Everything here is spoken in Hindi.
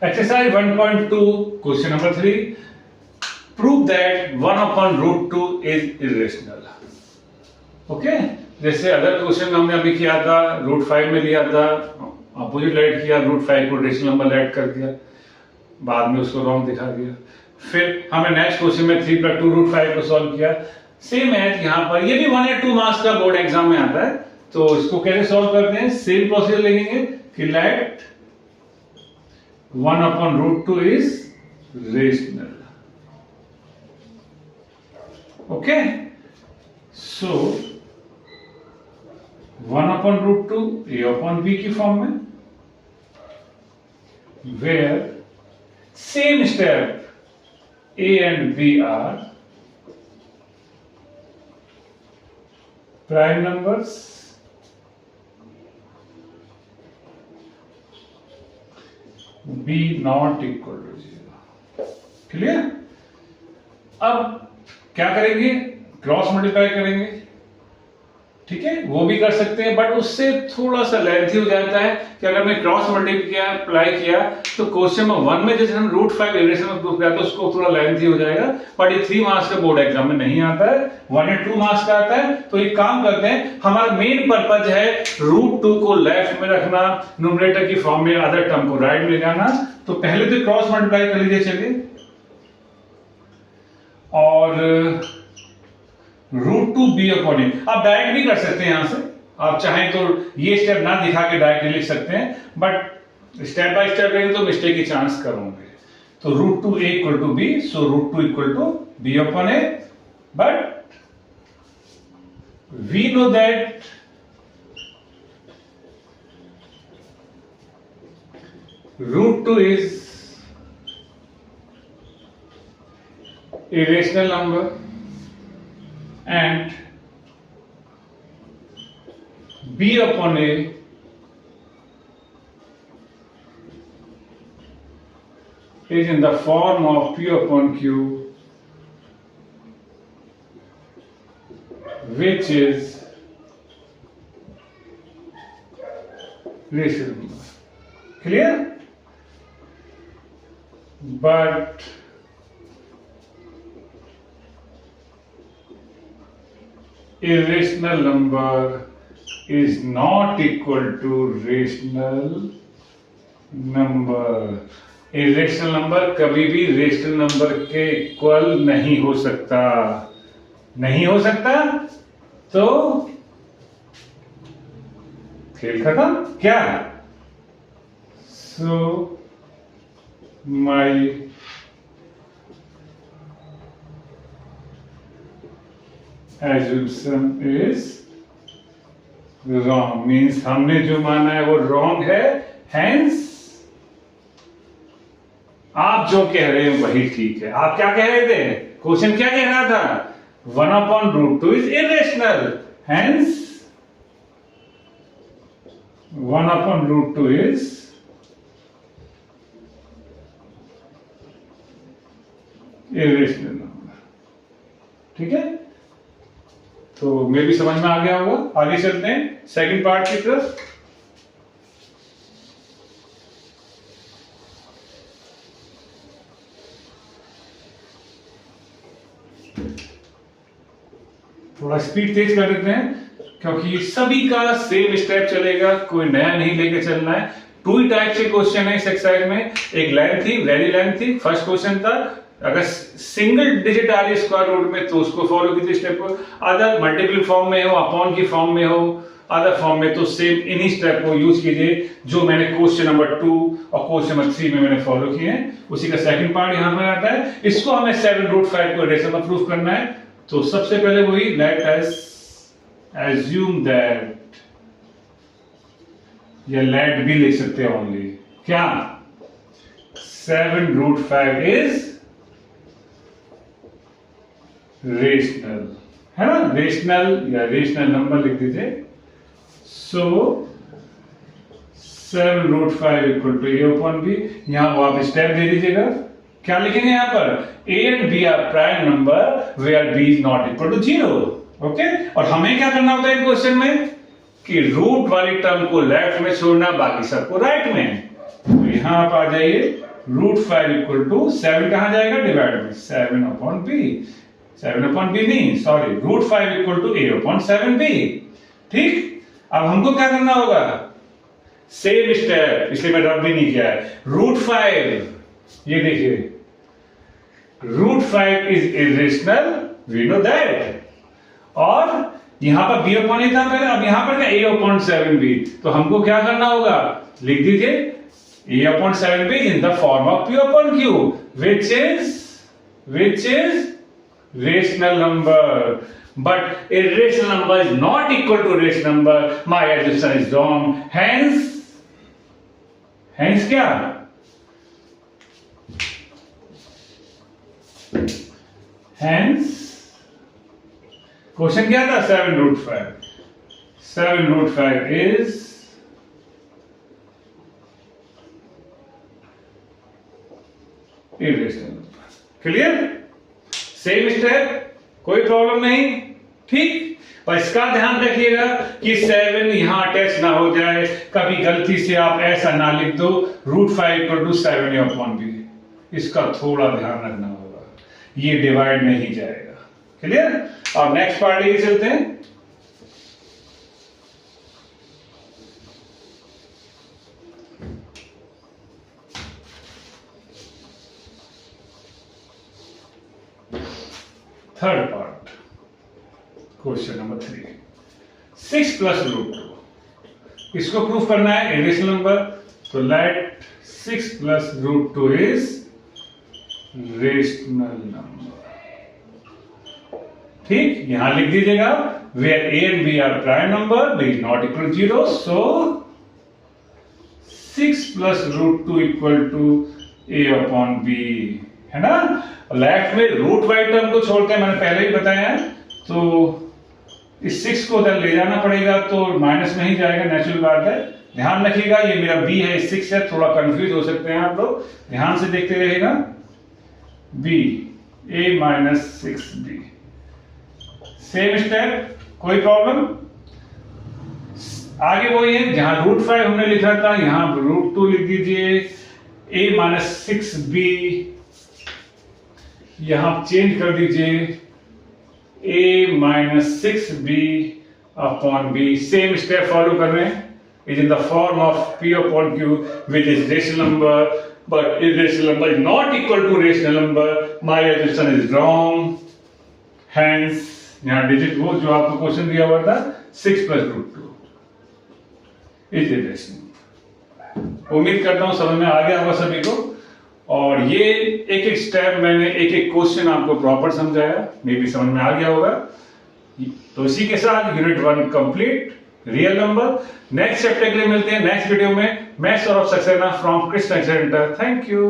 Exercise 1.2 question number 3. Prove that 1 upon root 2 is irrational. Okay जैसे अदर क्वेश्चन हमने अभी किया था रूट 5 में लिया था, अपोजिट ऐड किया, रूट 5 को रेशनल नंबर ऐड कर दिया, बाद में उसको रॉन्ग दिखा दिया। फिर हमने नेक्स्ट क्वेश्चन में 3 + 2 रूट 5 को सॉल्व किया। सेम मैथ यहाँ पर, ये भी 1 या 2 मार्क्स का बोर्ड एग्जाम में आता है, तो इसको कैसे सॉल्व करते हैं? सेम प्रोसीजर लेंगे कि late 1 upon root 2 is rational. Okay, so 1 upon root 2 a upon b की फॉर्म में, where same step a and b are prime numbers b not equal to 0. Clear? अब क्या करेंगे? क्रॉस मल्टीप्लाई करेंगे, ठीक है, वो भी कर सकते हैं, बट उससे थोड़ा सा लेंथी हो जाता है कि अगर मैं क्रॉस मल्टीप्लाई किया तो क्वेश्चन नंबर 1 में जैसे हम रूट 5 इरेशनल में प्रूव किया तो उसको थोड़ा लेंथी हो जाएगा, बट ये 3 मार्क्स का बोर्ड एग्जाम में नहीं आता है, 1 या 2 मार्क्स का आता है। तो एक काम करते हैं, हमारा मेन पर्पज है रूट 2 को लेफ्ट में रखना, न्यूमरेटर की फॉर्म में, अदर टर्म को राइट में ले जाना। तो पहले तो क्रॉस मल्टीप्लाई कर लीजिए, चलिए, और रूट 2 बी अपॉन ए आप डायरेक्ट भी कर सकते हैं, यहां से आप चाहें तो ये स्टेप ना दिखा के डायरेक्ट लिख सकते हैं, बट स्टेप बाय स्टेप रहेंगे तो मिस्टेक की चांस करोगे। तो root 2 A equal to B, so root 2 equal to B upon A, but we know that root 2 is irrational number and b upon a is in the form of p upon q, which is rational number. Clear? But irrational number is not equal to rational number. irrational number कभी भी rational number के इक्वल नहीं हो सकता, नहीं हो सकता, तो खेल खत्म। क्या? So my assumption is wrong, means हमने जो माना है वो wrong है, hence आप जो कह रहे हैं वही ठीक है। आप क्या कह रहे थे? क्वेश्चन क्या कह रहा था? 1 upon root 2 is irrational, hence 1 upon root 2 is irrational number। ठीक है, तो मे भी समझ में आ गया होगा। आगे चलते हैं सेकंड पार्ट की तरफ। थोड़ा स्पीड तेज कर देते हैं क्योंकि सभी का सेम स्टेप चलेगा, कोई नया नहीं लेके चलना है। 2 ही टाइप के क्वेश्चन है इस एक्सरसाइज में, एक lengthy, very lengthy first question था, अगर सिंगल डिजिट आ रही है स्क्वायर रूट में तो उसको फॉलो कीजिए स्टेप को, अदर मल्टीपल फॉर्म में हो, अपॉन की फॉर्म में हो, अदर फॉर्म में तो सेम इन्हीं स्टेप को यूज कीजिए जो मैंने क्वेश्चन नंबर 2 और क्वेश्चन नंबर 3 में मैंने फॉलो किए हैं। उसी का सेकंड पार्ट यहां पर आता है, इसको हमें 7√5 को रेशनल प्रूफ करना है। तो सबसे पहले वही लेट अस assume that, या लेट भी लिख सकते हैं ओनली, क्या 7√5 इज रेशनल, है ना, रेशनल या रेशनल नंबर लिख दीजिए। So 7√5 equal to A upon B, यहां वो आप स्टेप दे दीजिएगा, क्या लिखेंगे यहां पर? a and b are prime number where b is not equal to 0। Okay, और हमें क्या करना होता है क्वेश्चन में कि रूट वाली टर्म को लेफ्ट में छोड़ना, बाकी सबको राइट में। तो यहां आप आ जाइए, √5 इक्वल टू 7 कहां जाएगा, डिवाइड में 7/b, 7/b नहीं, सॉरी, √5 इक्वल टू a/7b। ठीक, अब हमको क्या करना होगा, सेम स्टेप, इसलिए मैं रब भी नहीं किया है। √5, ये देखिए, √5 is irrational, we know that, और यहां पर b/a था पहले, अब यहां पर a/7b, तो हमको क्या करना होगा, लिख दीजिए a/7b in the form of p/q, which is rational number, but irrational number is not equal to rational number. My assumption is wrong. Hence क्या, hence क्वेश्चन क्या था, 7√5, 7√5 is irrational number। Clear, same step, कोई प्रॉब्लम नहीं। ठीक, और इसका ध्यान रखिएगा कि 7 यहां अटैच ना हो जाए, कभी गलती से आप ऐसा ना लिख दो √5 इक्वल टू 7a/b, इसका थोड़ा ध्यान रखना होगा, ये डिवाइड नहीं जाएगा। क्लियर, और नेक्स्ट पार्ट ये चलते हैं। थर्ड पार्ट, क्वेश्चन नंबर 3, 6 + √2, इसको प्रूफ करना है इरेशनल नंबर, तो लेट 6 + √2 इज रेशनल नंबर। ठीक, यहां लिख दीजिएगा, where a and b are prime number, b is not equal to 0, so 6 + √2 equal to a/b, है ना। लेफ्ट में रूट वाई टर्म को छोड़ते हैं, मैंने पहले ही बताया है, तो इस 6 को उधर ले जाना पड़ेगा, तो माइनस में ही जाएगा, नेचुरल बात है। ध्यान रखिएगा, ये मेरा b है, 6 है, थोड़ा कंफ्यूज हो सकते हैं आप लोग, ध्यान से देखते रहिएगा। b, a-6b, सेम स्टेप, कोई प्रॉब्लम। आगे वही है, जहां √5 हमने लिखा था, यहां √2 लिख दीजिए, a-6b, यहां चेंज कर दीजिए, a-6b/b, सेम स्टेप फॉलो कर रहे हैं, is in the form of p/q, which is rational number, but irrational number is not equal to rational number. My assumption is wrong. Hence, यहाँ डिजिट वो जो आपको क्वेश्चन दिया हुआ था 6 + √2 इज irrational। उम्मीद करता हूं समझ में आ गया होगा सभी को, और ये एक एक स्टेप मैंने एक एक क्वेश्चन आपको प्रॉपर समझाया, मे भी समझ में आ गया होगा। तो इसी के साथ unit 1 complete, real number. Next chapter के लिए मिलते हैं नेक्स्ट वीडियो में। मैं Saurabh Saxena from Krishna centre. Thank you.